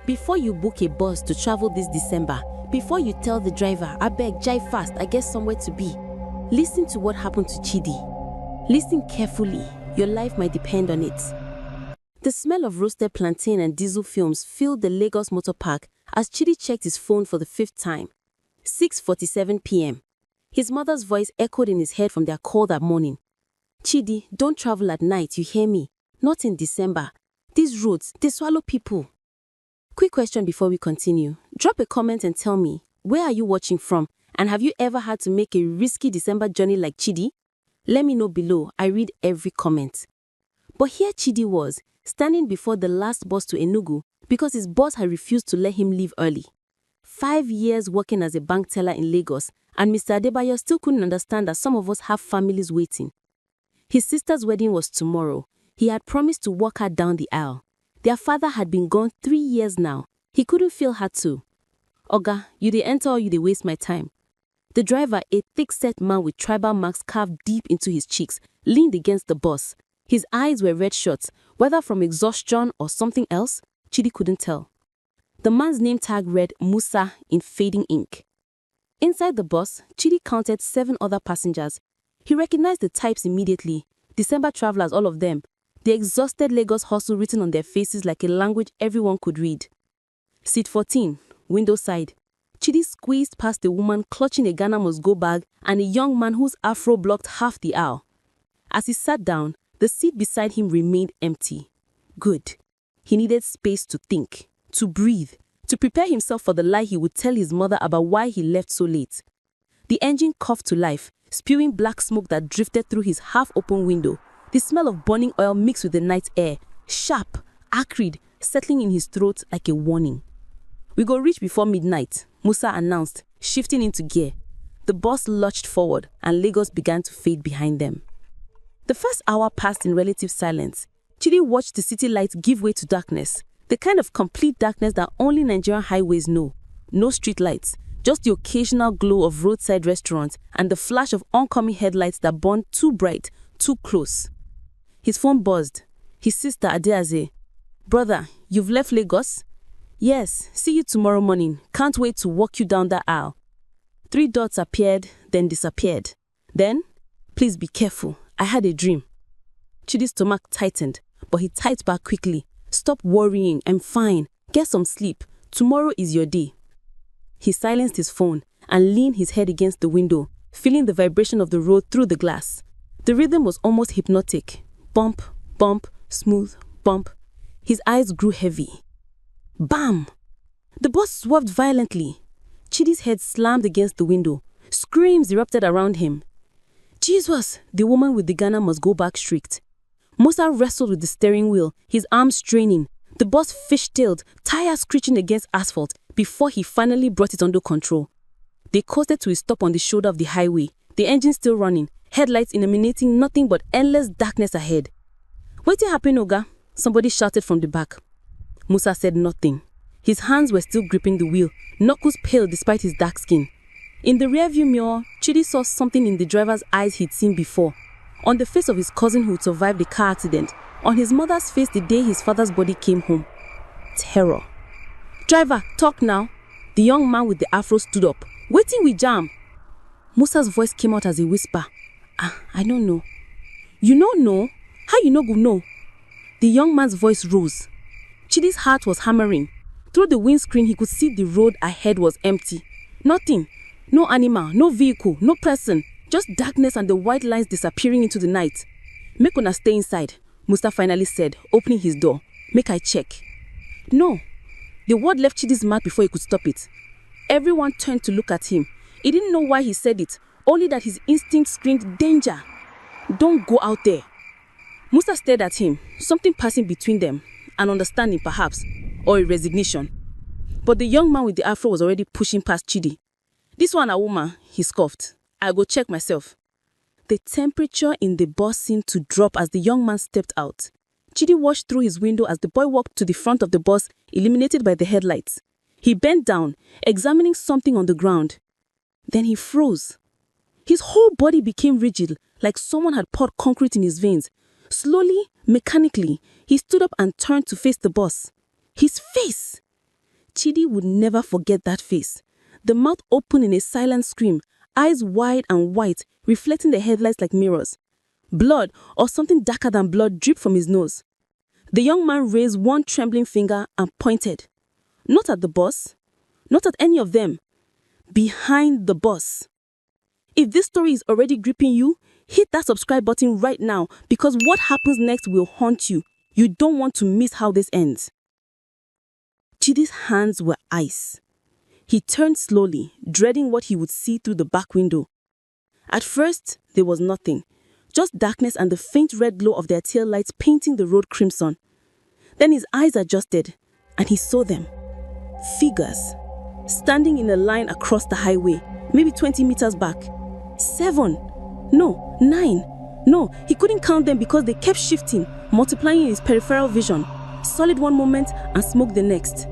Before you book a bus to travel this December, before you tell the driver, I beg, drive fast, I get somewhere to be, listen to what happened to Chidi. Listen carefully, your life might depend on it. The smell of roasted plantain and diesel fumes filled the Lagos motor park as Chidi checked his phone for the 5th time. 6:47 p.m. His mother's voice echoed in his head from their call that morning. Chidi, don't travel at night, you hear me? Not in December. These roads, they swallow people. Quick question before we continue. Drop a comment and tell me, where are you watching from? And have you ever had to make a risky December journey like Chidi? Let me know below, I read every comment. But here Chidi was, standing before the last bus to Enugu because his boss had refused to let him leave early. 5 years working as a bank teller in Lagos, and Mr. Adebayo still couldn't understand that some of us have families waiting. His sister's wedding was tomorrow. He had promised to walk her down the aisle. Their father had been gone 3 years now. He couldn't feel her too. Oga, you dey enter or you dey waste my time. The driver, a thick-set man with tribal marks carved deep into his cheeks, leaned against the bus. His eyes were red shots, whether from exhaustion or something else, Chidi couldn't tell. The man's name tag read Musa in fading ink. Inside the bus, Chidi counted 7 other passengers. He recognized the types immediately. December travelers, all of them. The exhausted Lagos hustle written on their faces like a language everyone could read. Seat 14, window side. Chidi squeezed past a woman clutching a Ghana must-go bag and a young man whose afro blocked half the aisle. As he sat down, the seat beside him remained empty. Good. He needed space to think, to breathe, to prepare himself for the lie he would tell his mother about why he left so late. The engine coughed to life, spewing black smoke that drifted through his half-open window. The smell of burning oil mixed with the night air, sharp, acrid, settling in his throat like a warning. We go reach before midnight, Musa announced, shifting into gear. The bus lurched forward and Lagos began to fade behind them. The first hour passed in relative silence. Chidi watched the city lights give way to darkness, the kind of complete darkness that only Nigerian highways know. No street lights, just the occasional glow of roadside restaurants and the flash of oncoming headlights that burned too bright, too close. His phone buzzed. His sister Adeaze. Brother, you've left Lagos? Yes, see you tomorrow morning. Can't wait to walk you down that aisle. 3 dots appeared, then disappeared. Then, please be careful. I had a dream. Chidi's stomach tightened, but he typed back quickly. Stop worrying, I'm fine. Get some sleep. Tomorrow is your day. He silenced his phone and leaned his head against the window, feeling the vibration of the road through the glass. The rhythm was almost hypnotic. Bump, bump, smooth, bump. His eyes grew heavy. Bam! The bus swerved violently. Chidi's head slammed against the window. Screams erupted around him. Jesus! The woman with the Ghana must go back shrieked. Musa wrestled with the steering wheel, his arms straining. The bus fishtailed, tires screeching against asphalt, before he finally brought it under control. They coasted to a stop on the shoulder of the highway, the engine still running, headlights illuminating nothing but endless darkness ahead. Wetin happen, Oga? Somebody shouted from the back. Musa said nothing. His hands were still gripping the wheel, knuckles pale despite his dark skin. In the rearview mirror, Chidi saw something in the driver's eyes he'd seen before. On the face of his cousin who'd survived the car accident, on his mother's face the day his father's body came home. Terror. Driver, talk now. The young man with the afro stood up. Waiting we jam. Musa's voice came out as a whisper. I don't know. You don't know? How you no go know? The young man's voice rose. Chidi's heart was hammering. Through the windscreen, he could see the road ahead was empty. Nothing. No animal, no vehicle, no person. Just darkness and the white lines disappearing into the night. Make una stay inside, Musa finally said, opening his door. Make I check. No. The word left Chidi's mouth before he could stop it. Everyone turned to look at him. He didn't know why he said it, only that his instinct screamed danger. Don't go out there. Musa stared at him, something passing between them, an understanding perhaps, or a resignation. But the young man with the afro was already pushing past Chidi. This one a woman, he scoffed. I'll go check myself. The temperature in the bus seemed to drop as the young man stepped out. Chidi watched through his window as the boy walked to the front of the bus, illuminated by the headlights. He bent down, examining something on the ground. Then he froze. His whole body became rigid, like someone had poured concrete in his veins. Slowly, mechanically, he stood up and turned to face the bus. His face! Chidi would never forget that face. The mouth open in a silent scream, eyes wide and white, reflecting the headlights like mirrors. Blood, or something darker than blood, dripped from his nose. The young man raised one trembling finger and pointed. Not at the boss, not at any of them. Behind the boss. If this story is already gripping you, hit that subscribe button right now because what happens next will haunt you. You don't want to miss how this ends. Chidi's hands were ice. He turned slowly, dreading what he would see through the back window. At first, there was nothing, just darkness and the faint red glow of their tail lights painting the road crimson. Then his eyes adjusted, and he saw them. Figures, standing in a line across the highway, maybe 20 meters back. 7, no, 9. No, he couldn't count them because they kept shifting, multiplying in his peripheral vision. Solid one moment and smoke the next.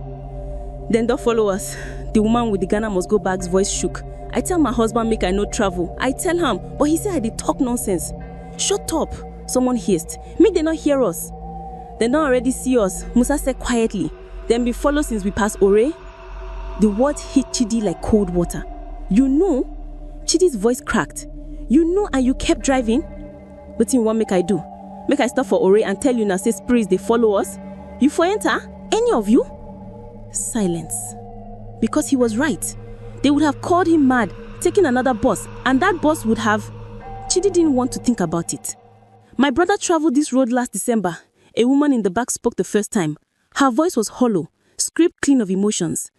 Then don't follow us. The woman with the Ghana must go bag's voice shook. I tell my husband make I no travel. I tell him, but he said I did talk nonsense. Shut up, someone hissed. Make they not hear us. They don't already see us, Musa said quietly. Then we follow since we pass Ore. The words hit Chidi like cold water. You know? Chidi's voice cracked. You know and you kept driving? What do you want make I do? Make I stop for Ore and tell you now say spirits they follow us? You for enter? Any of you? Silence. Because he was right. They would have called him mad, taken another bus, and that bus would have... Chidi didn't want to think about it. My brother traveled this road last December. A woman in the back spoke the first time. Her voice was hollow, scraped clean of emotions.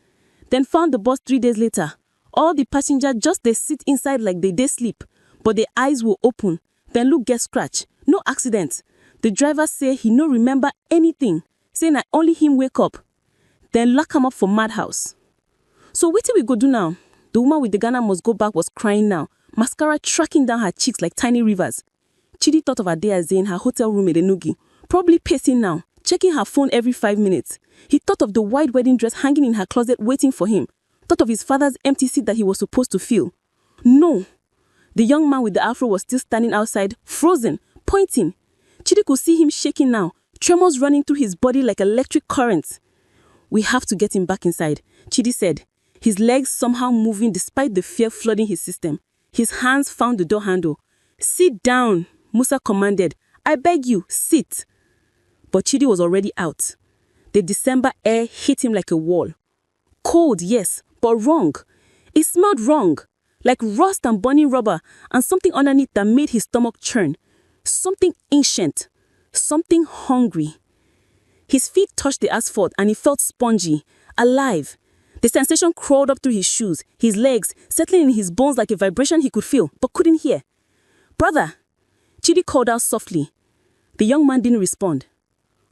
Then found the bus 3 days later. All the passengers just they sit inside like they sleep, but their eyes will open. Then look get scratch. No accident. The driver say he no remember anything, saying that only him wake up. Then lock him up for madhouse. So what we go do now? The woman with the Ghana must go back was crying now, mascara tracking down her cheeks like tiny rivers. Chidi thought of her day as in her hotel room in Enugu, probably pacing now, checking her phone every 5 minutes. He thought of the white wedding dress hanging in her closet waiting for him. Thought of his father's empty seat that he was supposed to fill. No. The young man with the afro was still standing outside, frozen, pointing. Chidi could see him shaking now, tremors running through his body like electric currents. We have to get him back inside, Chidi said, his legs somehow moving despite the fear flooding his system. His hands found the door handle. Sit down, Musa commanded. I beg you, sit. But Chidi was already out. The December air hit him like a wall. Cold, yes, but wrong. It smelled wrong, like rust and burning rubber, and something underneath that made his stomach churn. Something ancient, something hungry. His feet touched the asphalt and he felt spongy, alive. The sensation crawled up through his shoes, his legs, settling in his bones like a vibration he could feel, but couldn't hear. Brother, Chidi called out softly. The young man didn't respond.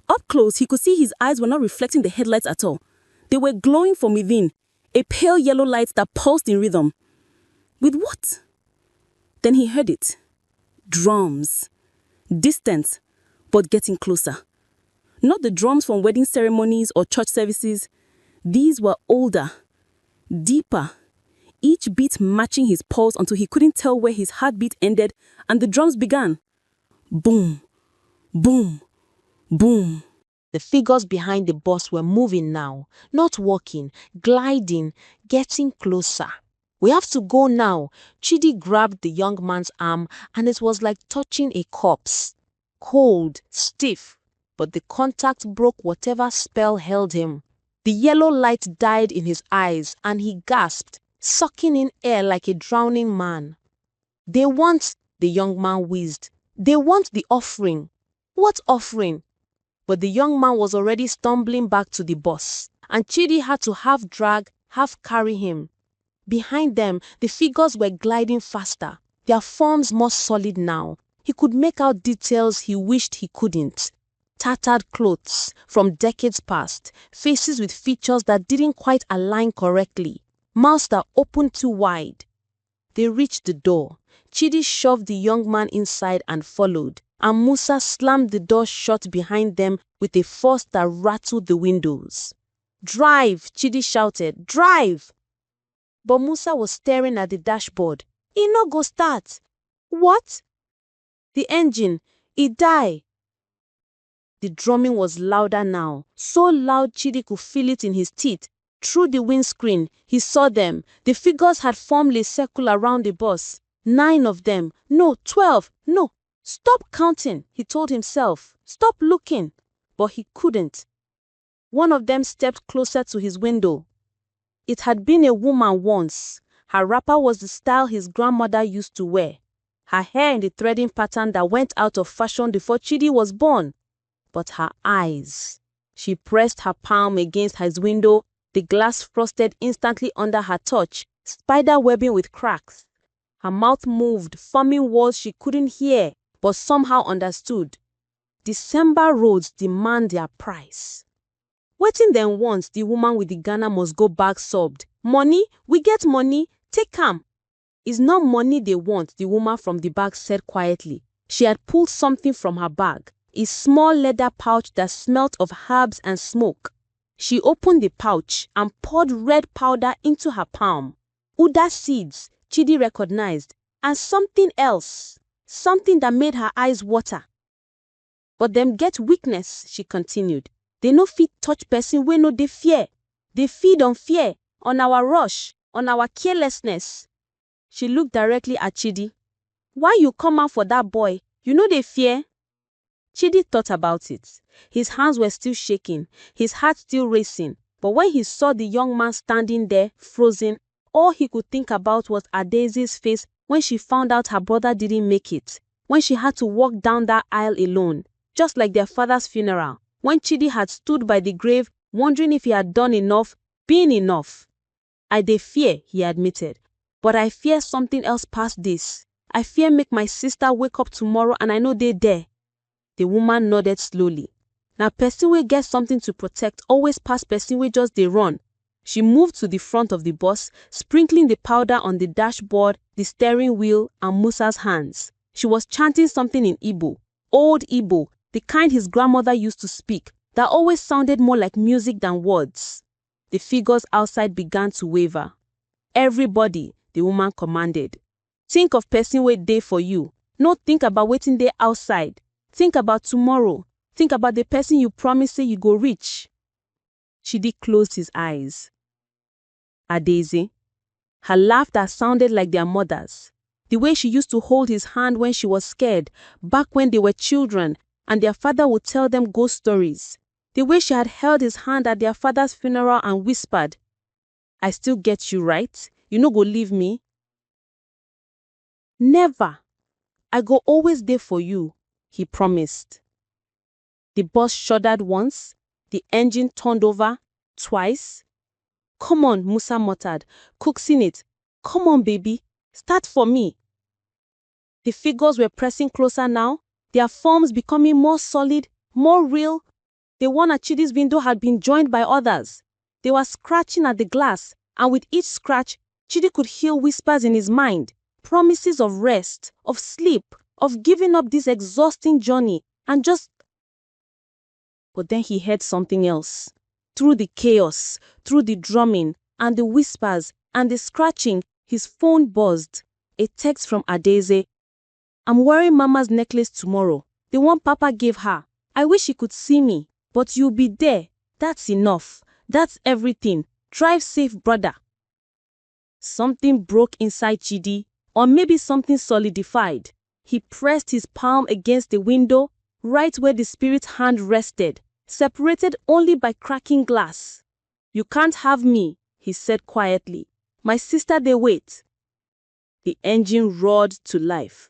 Up close, he could see his eyes were not reflecting the headlights at all. They were glowing from within, a pale yellow light that pulsed in rhythm. With what? Then he heard it. Drums. Distant, but getting closer. Not the drums from wedding ceremonies or church services. These were older, deeper, each beat matching his pulse until he couldn't tell where his heartbeat ended and the drums began. Boom, boom, boom. The figures behind the bus were moving now, not walking, gliding, getting closer. We have to go now. Chidi grabbed the young man's arm and it was like touching a corpse. Cold, stiff, but the contact broke whatever spell held him. The yellow light died in his eyes and he gasped, sucking in air like a drowning man. They want, the young man wheezed. They want the offering. What offering? But the young man was already stumbling back to the bus, and Chidi had to half drag, half carry him. Behind them, the figures were gliding faster, their forms more solid now. He could make out details he wished he couldn't. Tattered clothes from decades past, faces with features that didn't quite align correctly, mouths that opened too wide. They reached the door. Chidi shoved the young man inside and followed, and Musa slammed the door shut behind them with a force that rattled the windows. Drive, Chidi shouted, drive! But Musa was staring at the dashboard. It no go start. What? The engine, it die. The drumming was louder now, so loud Chidi could feel it in his teeth. Through the windscreen, he saw them. The figures had formed a circle around the bus. 9 of them. No, 12. No. Stop counting, he told himself. Stop looking. But he couldn't. One of them stepped closer to his window. It had been a woman once. Her wrapper was the style his grandmother used to wear. Her hair in the threading pattern that went out of fashion before Chidi was born. But her eyes. She pressed her palm against his window. The glass frosted instantly under her touch, spider webbing with cracks. Her mouth moved, forming words she couldn't hear, but somehow understood. December roads demand their price. Waiting then once, the woman with the Ghana must go bag sobbed. Money? We get money. Take 'em. It's not money they want, the woman from the bag said quietly. She had pulled something from her bag, a small leather pouch that smelt of herbs and smoke. She opened the pouch and poured red powder into her palm. Uda seeds, Chidi recognized, and something else, something that made her eyes water. But them get weakness, she continued. They no fit touch person wey no dey fear. They feed on fear, on our rush, on our carelessness. She looked directly at Chidi. Why you come out for that boy? You know they fear? Chidi thought about it. His hands were still shaking, his heart still racing. But when he saw the young man standing there, frozen, all he could think about was Adaize's face when she found out her brother didn't make it. When she had to walk down that aisle alone, just like their father's funeral. When Chidi had stood by the grave, wondering if he had done enough, been enough. I dey fear, he admitted. But I fear something else past this. I fear make my sister wake up tomorrow and I know they there. The woman nodded slowly. Now person wey get something to protect always pass person wey just dey run. She moved to the front of the bus, sprinkling the powder on the dashboard, the steering wheel, and Musa's hands. She was chanting something in Igbo, old Igbo, the kind his grandmother used to speak, that always sounded more like music than words. The figures outside began to waver. Everybody, the woman commanded. Think of person wey dey for you. No think about waiting there outside. Think about tomorrow. Think about the person you promise say you go reach. Chidi closed his eyes. Adaize. Her laughter sounded like their mother's. The way she used to hold his hand when she was scared, back when they were children, and their father would tell them ghost stories. The way she had held his hand at their father's funeral and whispered, I still get you, right? You no go leave me. Never. I go always there for you, he promised. The bus shuddered once. The engine turned over twice. Come on, Musa muttered, coaxing it. Come on, baby. Start for me. The figures were pressing closer now, their forms becoming more solid, more real. The one at Chidi's window had been joined by others. They were scratching at the glass, and with each scratch, Chidi could hear whispers in his mind, promises of rest, of sleep, of giving up this exhausting journey, and just... But then he heard something else. Through the chaos, through the drumming, and the whispers, and the scratching, his phone buzzed. A text from Adaize. I'm wearing Mama's necklace tomorrow, the one Papa gave her. I wish he could see me, but you'll be there. That's enough. That's everything. Drive safe, brother. Something broke inside Chidi, or maybe something solidified. He pressed his palm against the window, right where the spirit's hand rested, separated only by cracking glass. You can't have me, he said quietly. My sister, they wait. The engine roared to life.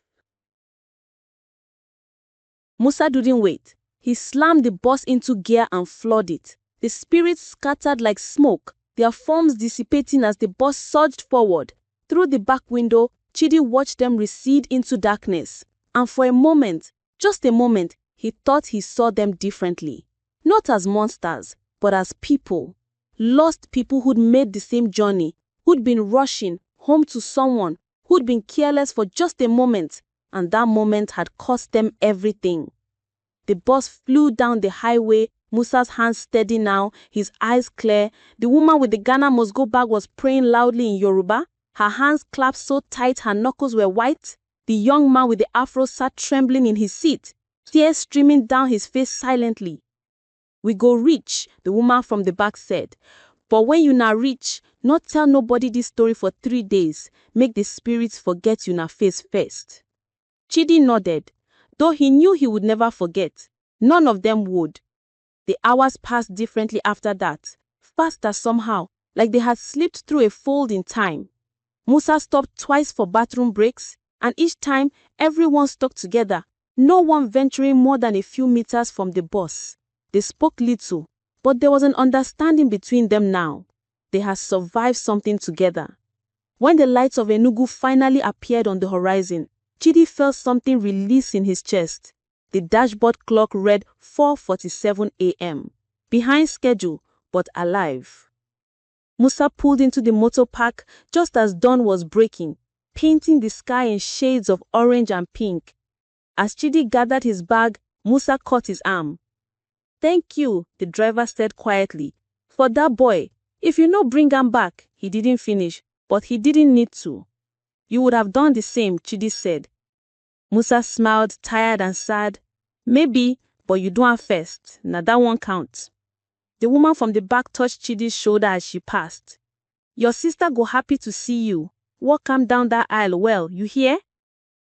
Musa didn't wait. He slammed the bus into gear and floored it. The spirits scattered like smoke, their forms dissipating as the bus surged forward. Through the back window, Chidi watched them recede into darkness. And for a moment, just a moment, he thought he saw them differently. Not as monsters, but as people. Lost people who'd made the same journey, who'd been rushing home to someone, who'd been careless for just a moment, and that moment had cost them everything. The bus flew down the highway, Musa's hands steady now, his eyes clear. The woman with the Ghana must go bag was praying loudly in Yoruba. Her hands clasped so tight her knuckles were white. The young man with the afro sat trembling in his seat, tears streaming down his face silently. We go reach, the woman from the back said. But when you na reach, not tell nobody this story for 3 days, make the spirits forget you na face first. Chidi nodded, though he knew he would never forget. None of them would. The hours passed differently after that, faster somehow, like they had slipped through a fold in time. Musa stopped twice for bathroom breaks, and each time everyone stuck together, no one venturing more than a few meters from the bus. They spoke little, but there was an understanding between them now. They had survived something together. When the lights of Enugu finally appeared on the horizon, Chidi felt something release in his chest. The dashboard clock read 4:47 a.m. Behind schedule, but alive. Musa pulled into the motor park just as dawn was breaking, painting the sky in shades of orange and pink. As Chidi gathered his bag, Musa caught his arm. "Thank you," the driver said quietly, "for that boy. If you no bring him back," he didn't finish, but he didn't need to. "You would have done the same," Chidi said. Musa smiled, tired and sad. "Maybe, but you do am first. Now that one counts." The woman from the back touched Chidi's shoulder as she passed. "Your sister go happy to see you. Walk am down that aisle well, you hear?"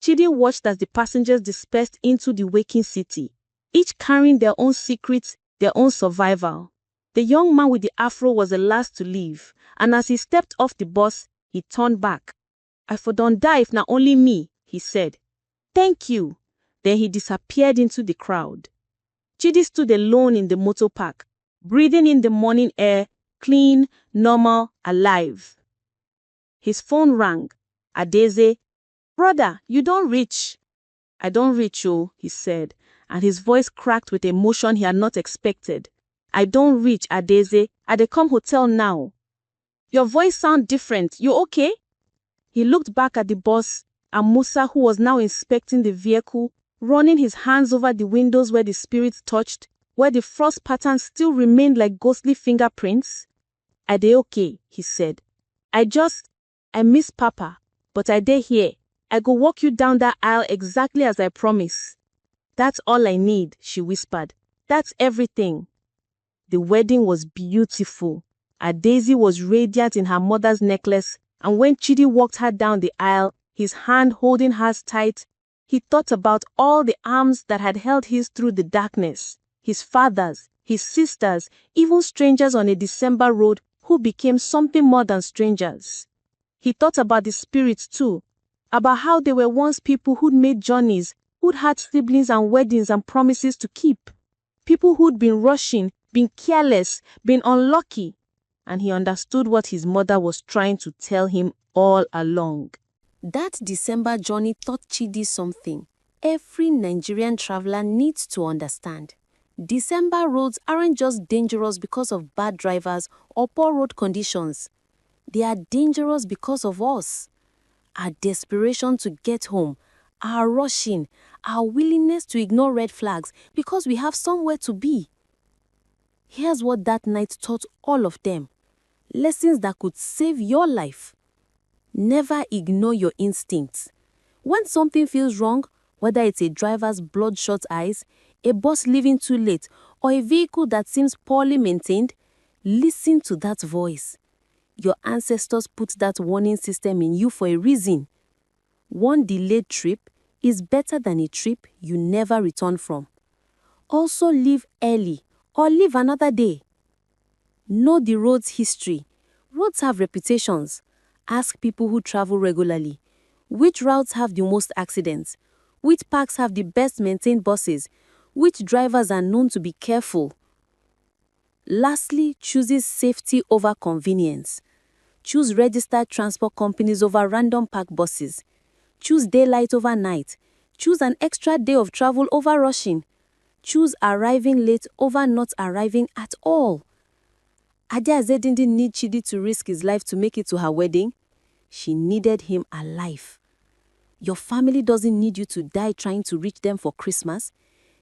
Chidi watched as the passengers dispersed into the waking city, each carrying their own secrets, their own survival. The young man with the afro was the last to leave, and as he stepped off the bus, he turned back. "I for don't die if na only me," he said. "Thank you." Then he disappeared into the crowd. Chidi stood alone in the motor park, breathing in the morning air, clean, normal, alive. His phone rang. Adeze, "Brother, you don't reach." "I don't reach, oh," he said, and his voice cracked with emotion he had not expected. "I don't reach, Adeze. I dey come hotel now." "Your voice sound different. You okay?" He looked back at the bus, and Musa, who was now inspecting the vehicle, running his hands over the windows where the spirits touched, where the frost patterns still remained like ghostly fingerprints. "I dey okay," he said. I miss Papa, but I dey here. I go walk you down that aisle exactly as I promise." "That's all I need," she whispered. "That's everything." The wedding was beautiful. Daisy was radiant in her mother's necklace, and when Chidi walked her down the aisle, his hand holding hers tight, he thought about all the arms that had held his through the darkness, his father's, his sister's, even strangers on a December road who became something more than strangers. He thought about the spirits too, about how they were once people who'd made journeys, who'd had siblings and weddings and promises to keep. People who'd been rushing, been careless, been unlucky. And he understood what his mother was trying to tell him all along. That December journey taught Chidi something every Nigerian traveler needs to understand. December roads aren't just dangerous because of bad drivers or poor road conditions. They are dangerous because of us. Our desperation to get home, our rushing, our willingness to ignore red flags because we have somewhere to be. Here's what that night taught all of them. Lessons that could save your life. Never ignore your instincts. When something feels wrong, whether it's a driver's bloodshot eyes, a bus leaving too late, or a vehicle that seems poorly maintained, listen to that voice. Your ancestors put that warning system in you for a reason. One delayed trip is better than a trip you never return from. Also leave early or leave another day. Know the road's history. Roads have reputations. Ask people who travel regularly. Which routes have the most accidents? Which parks have the best maintained buses? Which drivers are known to be careful? Lastly, chooses safety over convenience. Choose registered transport companies over random park buses. Choose daylight over night. Choose an extra day of travel over rushing. Choose arriving late over not arriving at all. Adaeze didn't need Chidi to risk his life to make it to her wedding. She needed him alive. Your family doesn't need you to die trying to reach them for Christmas.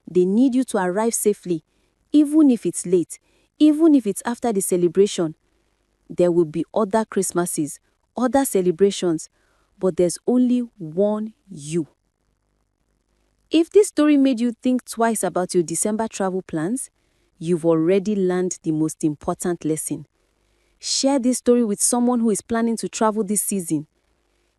They need you to arrive safely, even if it's late, even if it's after the celebration. There will be other Christmases, other celebrations, but there's only one you. If this story made you think twice about your December travel plans, you've already learned the most important lesson. Share this story with someone who is planning to travel this season.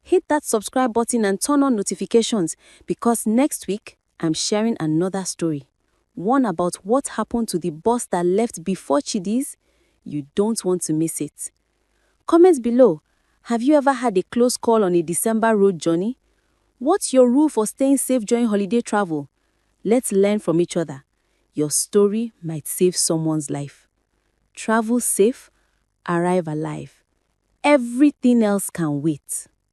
Hit that subscribe button and turn on notifications because next week I'm sharing another story. One about what happened to the bus that left before Chidi's. You don't want to miss it. Comment below. Have you ever had a close call on a December road journey? What's your rule for staying safe during holiday travel? Let's learn from each other. Your story might save someone's life. Travel safe, arrive alive. Everything else can wait.